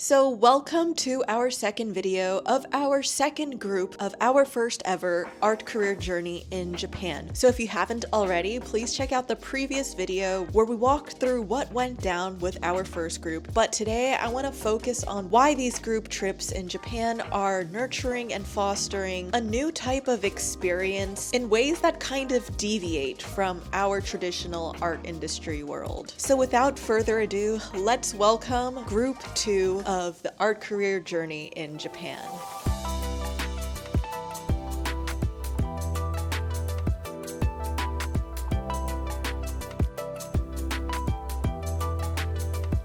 So welcome to our second video of our second group of our first ever art career journey in Japan. So if you haven't already, please check out the previous video where we walked through what went down with our first group. But today I want to focus on why these group trips in Japan are nurturing and fostering a new type of experience in ways that kind of deviate from our traditional art industry world. So without further ado, let's welcome group 2 of the art career journey in Japan.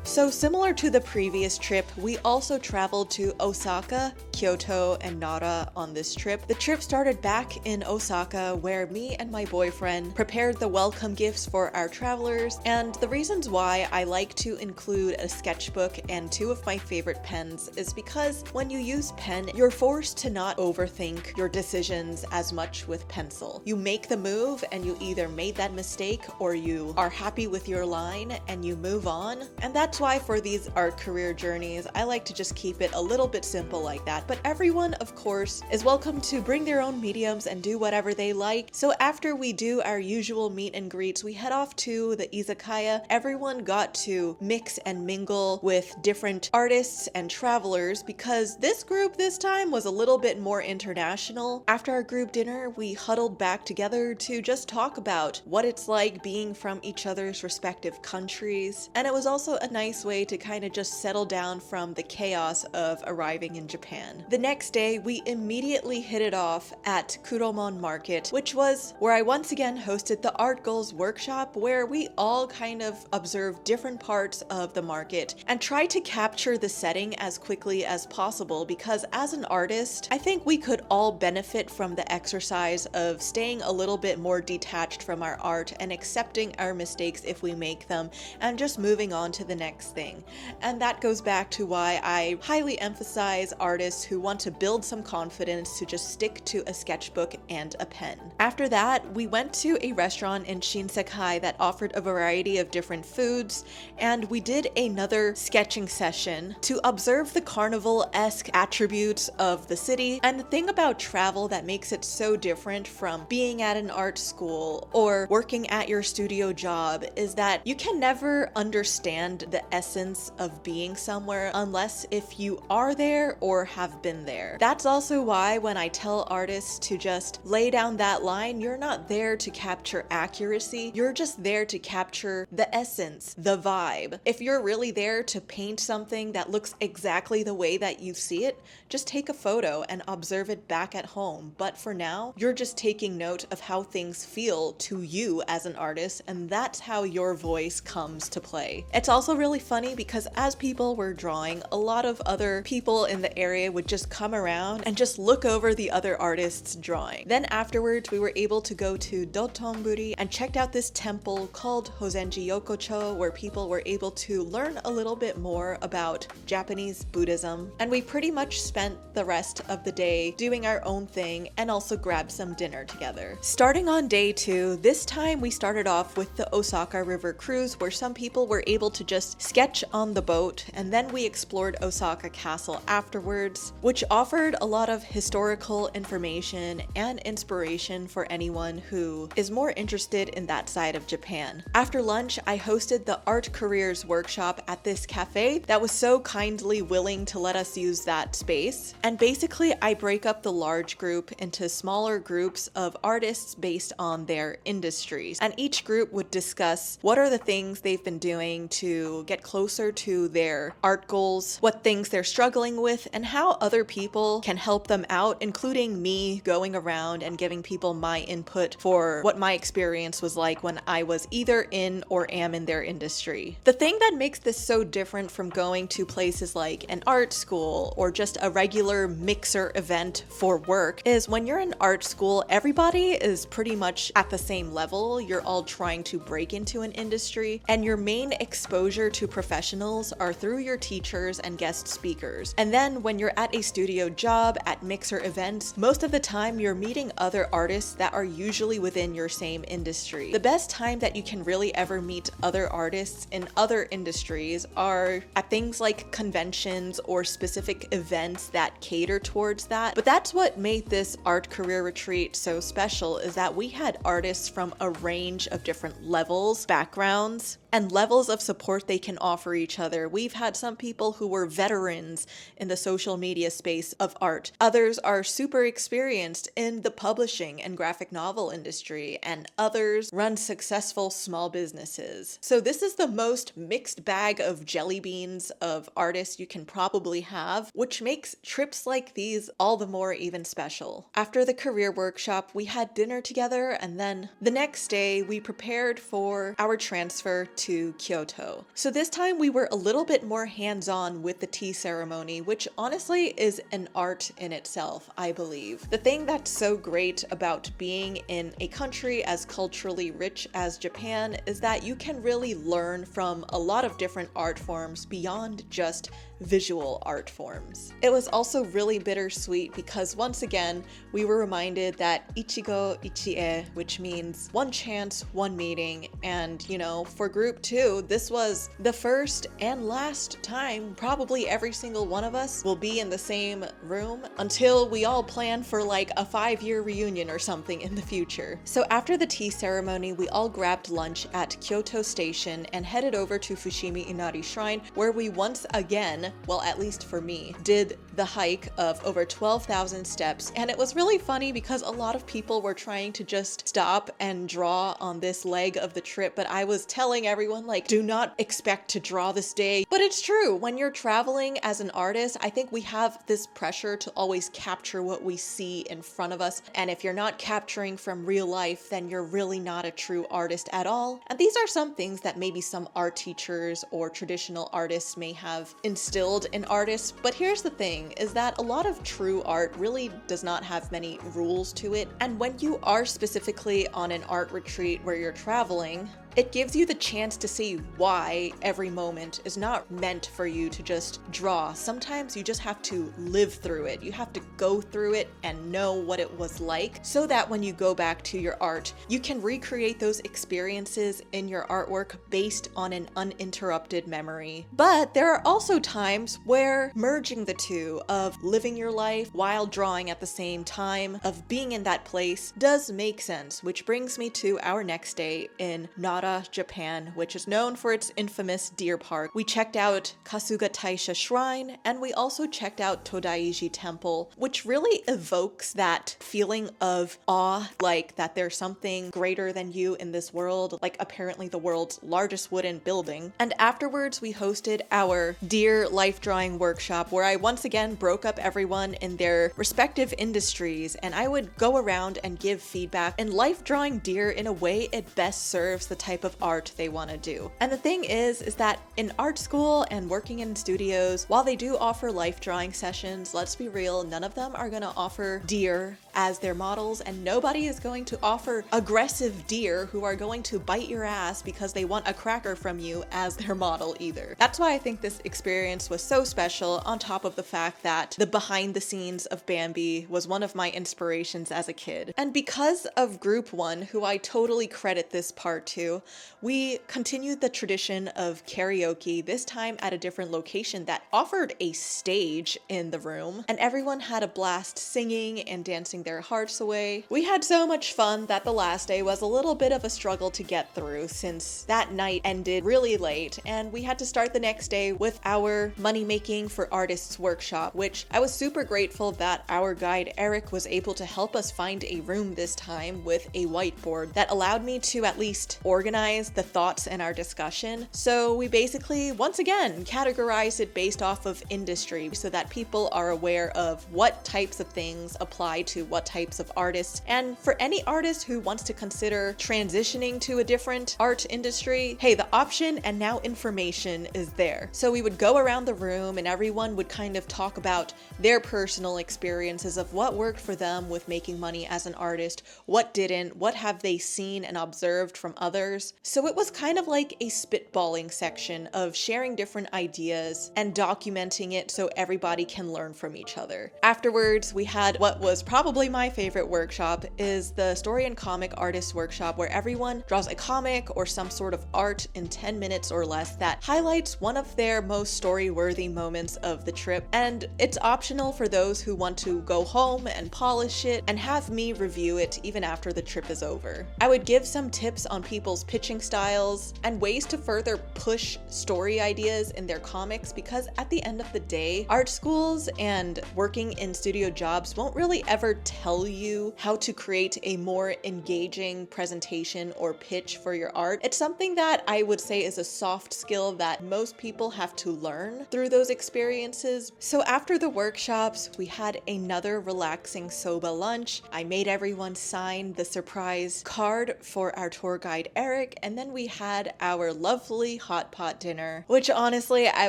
So similar to the previous trip, we also traveled to Osaka, Kyoto, and Nara on this trip. The trip started back in Osaka, where me and my boyfriend prepared the welcome gifts for our travelers, and the reasons why I like to include a sketchbook and two of my favorite pens is because when you use pen, you're forced to not overthink your decisions as much with pencil. You make the move and you either made that mistake or you are happy with your line and you move on, and that's why for these art career journeys, I like to just keep it a little bit simple like that. But everyone, of course, is welcome to bring their own mediums and do whatever they like. So after we do our usual meet and greets, we head off to the izakaya. Everyone got to mix and mingle with different artists and travelers because this group this time was a little bit more international. After our group dinner, we huddled back together to just talk about what it's like being from each other's respective countries. And it was also a nice way to kind of just settle down from the chaos of arriving in Japan. The next day, we immediately hit it off at Kuromon Market, which was where I once again hosted the Art Goals workshop, where we all kind of observed different parts of the market and tried to capture the setting as quickly as possible, because as an artist, I think we could all benefit from the exercise of staying a little bit more detached from our art and accepting our mistakes if we make them and just moving on to the next thing. And that goes back to why I highly emphasize artists who want to build some confidence to just stick to a sketchbook and a pen. After that, we went to a restaurant in Shinsekai that offered a variety of different foods, and we did another sketching session to observe the carnival-esque attributes of the city. And the thing about travel that makes it so different from being at an art school or working at your studio job is that you can never understand the essence of being somewhere unless if you are there or have been there. That's also why when I tell artists to just lay down that line, you're not there to capture accuracy, you're just there to capture the essence, the vibe. If you're really there to paint something that looks exactly the way that you see it, just take a photo and observe it back at home. But for now, you're just taking note of how things feel to you as an artist, and that's how your voice comes to play. It's also really funny because as people were drawing, a lot of other people in the area would just come around and just look over the other artists' drawing. Then afterwards, we were able to go to Dotonburi and checked out this temple called Hozenji Yokocho, where people were able to learn a little bit more about Japanese Buddhism. And we pretty much spent the rest of the day doing our own thing and also grabbed some dinner together. Starting on day 2, this time we started off with the Osaka River cruise, where some people were able to just sketch on the boat, and then we explored Osaka Castle afterwards, which offered a lot of historical information and inspiration for anyone who is more interested in that side of Japan. After lunch, I hosted the Art Careers workshop at this cafe that was so kindly willing to let us use that space. And basically, I break up the large group into smaller groups of artists based on their industries, and each group would discuss what are the things they've been doing to get closer to their art goals, what things they're struggling with, and how other people can help them out, including me going around and giving people my input for what my experience was like when I was either in or am in their industry. The thing that makes this so different from going to places like an art school or just a regular mixer event for work is when you're in art school, everybody is pretty much at the same level. You're all trying to break into an industry, and your main exposure to professionals are through your teachers and guest speakers. And then when you're at a studio job, at mixer events, most of the time you're meeting other artists that are usually within your same industry. The best time that you can really ever meet other artists in other industries are at things like conventions or specific events that cater towards that. But that's what made this art career retreat so special, is that we had artists from a range of different levels, backgrounds, and levels of support they can offer each other. We've had some people who were veterans in the social media space of art. Others are super experienced in the publishing and graphic novel industry, and others run successful small businesses. So this is the most mixed bag of jelly beans of artists you can probably have, which makes trips like these all the more even special. After the career workshop, we had dinner together, and then the next day we prepared for our transfer to Kyoto. So this time we were a little bit more hands-on with the tea ceremony, which honestly is an art in itself, I believe. The thing that's so great about being in a country as culturally rich as Japan is that you can really learn from a lot of different art forms beyond just visual art forms. It was also really bittersweet because once again, we were reminded that ichigo ichie, which means one chance, one meeting. And you know, for group 2, this was the first and last time probably every single one of us will be in the same room until we all plan for like a 5-year reunion or something in the future. So after the tea ceremony, we all grabbed lunch at Kyoto Station and headed over to Fushimi Inari Shrine, where we once again, well, at least for me, did the hike of over 12,000 steps. And it was really funny because a lot of people were trying to just stop and draw on this leg of the trip, but I was telling everyone, like, do not expect to draw this day. But it's true, when you're traveling as an artist, I think we have this pressure to always capture what we see in front of us. And if you're not capturing from real life, then you're really not a true artist at all. And these are some things that maybe some art teachers or traditional artists may have instilled in artists. But here's the thing, is that a lot of true art really does not have many rules to it. And when you are specifically on an art retreat where you're traveling, it gives you the chance to see why every moment is not meant for you to just draw. Sometimes you just have to live through it. You have to go through it and know what it was like, so that when you go back to your art, you can recreate those experiences in your artwork based on an uninterrupted memory. But there are also times where merging the two of living your life while drawing at the same time, of being in that place, does make sense, which brings me to our next day in Nara, Japan, which is known for its infamous deer park. We checked out Kasuga Taisha Shrine, and we also checked out Todaiji Temple, which really evokes that feeling of awe, like that there's something greater than you in this world, like apparently the world's largest wooden building. And afterwards, we hosted our deer life drawing workshop, where I once again broke up everyone in their respective industries, and I would go around and give feedback and life drawing deer in a way it best serves the type of art they want to do. And the thing is that in art school and working in studios, while they do offer life drawing sessions, let's be real, none of them are going to offer deer as their models, and nobody is going to offer aggressive deer who are going to bite your ass because they want a cracker from you as their model either. That's why I think this experience was so special, on top of the fact that the behind the scenes of Bambi was one of my inspirations as a kid. And because of group 1, who I totally credit this part to, we continued the tradition of karaoke, this time at a different location that offered a stage in the room, and everyone had a blast singing and dancing their hearts away. We had so much fun that the last day was a little bit of a struggle to get through, since that night ended really late, and we had to start the next day with our Money Making for Artists workshop, which I was super grateful that our guide Eric was able to help us find a room this time with a whiteboard that allowed me to at least organize the thoughts in our discussion. So we basically, once again, categorized it based off of industry so that people are aware of what types of things apply to what types of artists. And for any artist who wants to consider transitioning to a different art industry, hey, the option and now information is there. So we would go around the room and everyone would kind of talk about their personal experiences of what worked for them with making money as an artist, what didn't, what have they seen and observed from others. So it was kind of like a spitballing section of sharing different ideas and documenting it so everybody can learn from each other. Afterwards, we had what was probably my favorite workshop, is the story and comic artist workshop, where everyone draws a comic or some sort of art in 10 minutes or less that highlights one of their most story-worthy moments of the trip. And it's optional for those who want to go home and polish it and have me review it even after the trip is over. I would give some tips on people's pitching styles and ways to further push story ideas in their comics, because at the end of the day, art schools and working in studio jobs won't really ever tell you how to create a more engaging presentation or pitch for your art. It's something that I would say is a soft skill that most people have to learn through those experiences. So after the workshops, we had another relaxing soba lunch. I made everyone sign the surprise card for our tour guide Eric, and then we had our lovely hot pot dinner, which honestly I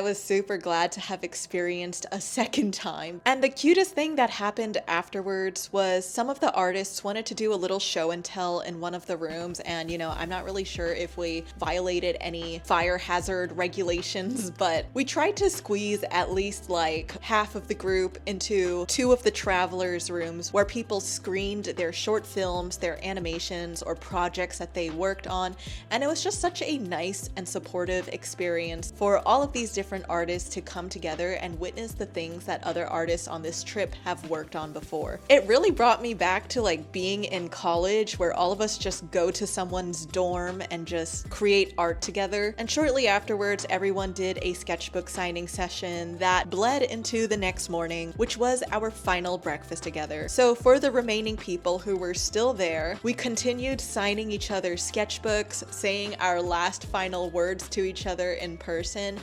was super glad to have experienced a second time. And the cutest thing that happened afterwards was some of the artists wanted to do a little show and tell in one of the rooms, and I'm not really sure if we violated any fire hazard regulations, but we tried to squeeze at least like half of the group into two of the travelers' rooms where people screened their short films, their animations, or projects that they worked on. And it was just such a nice and supportive experience for all of these different artists to come together and witness the things that other artists on this trip have worked on before. It really brought me back to like being in college, where all of us just go to someone's dorm and just create art together. And shortly afterwards, everyone did a sketchbook signing session that bled into the next morning, which was our final breakfast together. So for the remaining people who were still there, we continued signing each other's sketchbooks, saying our last final words to each other in person.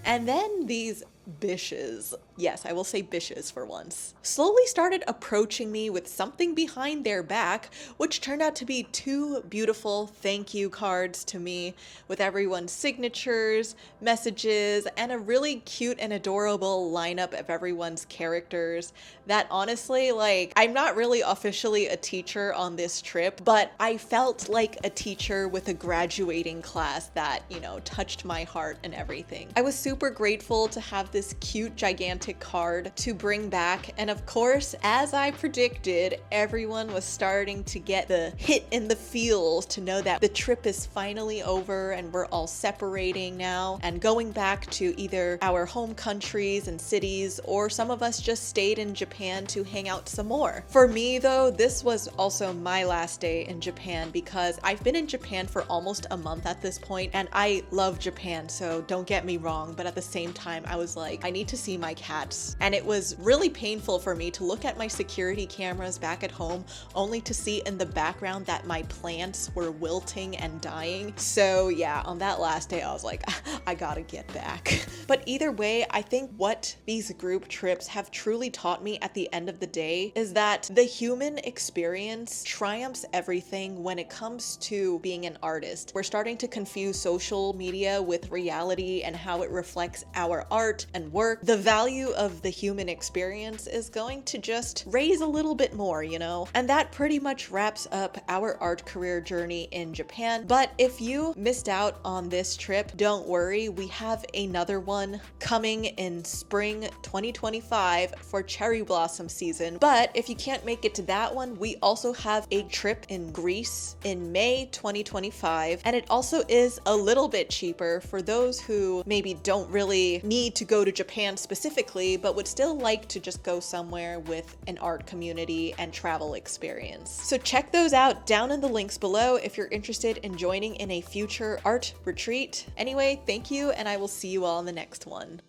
And then these bishes, yes, I will say bishes for once, slowly started approaching me with something behind their back, which turned out to be two beautiful thank you cards to me with everyone's signatures, messages, and a really cute and adorable lineup of everyone's characters that honestly, like, I'm not really officially a teacher on this trip, but I felt like a teacher with a graduating class that, touched my heart and everything. I was super grateful to have this cute, gigantic card to bring back. And of course, as I predicted, everyone was starting to get the hit in the feels to know that the trip is finally over and we're all separating now and going back to either our home countries and cities, or some of us just stayed in Japan to hang out some more. For me though, this was also my last day in Japan, because I've been in Japan for almost a month at this point, and I love Japan, so don't get me wrong, but at the same time, I was like, I need to see my cats. And it was really painful for me to look at my security cameras back at home only to see in the background that my plants were wilting and dying. So yeah, on that last day, I was like, I gotta get back. But either way, I think what these group trips have truly taught me at the end of the day is that the human experience triumphs everything when it comes to being an artist. We're starting to confuse social media with reality and how it reflects our art and work. The value of the human experience is going to just raise a little bit more, And that pretty much wraps up our art career journey in Japan. But if you missed out on this trip, don't worry, we have another one coming in spring 2025 for cherry blossom season. But if you can't make it to that one, we also have a trip in Greece in May 2025, and it also is a little bit cheaper for those who maybe don't really need to go to Japan specifically, but would still like to just go somewhere with an art community and travel experience. So check those out down in the links below if you're interested in joining in a future art retreat. Anyway, thank you, and I will see you all in the next one.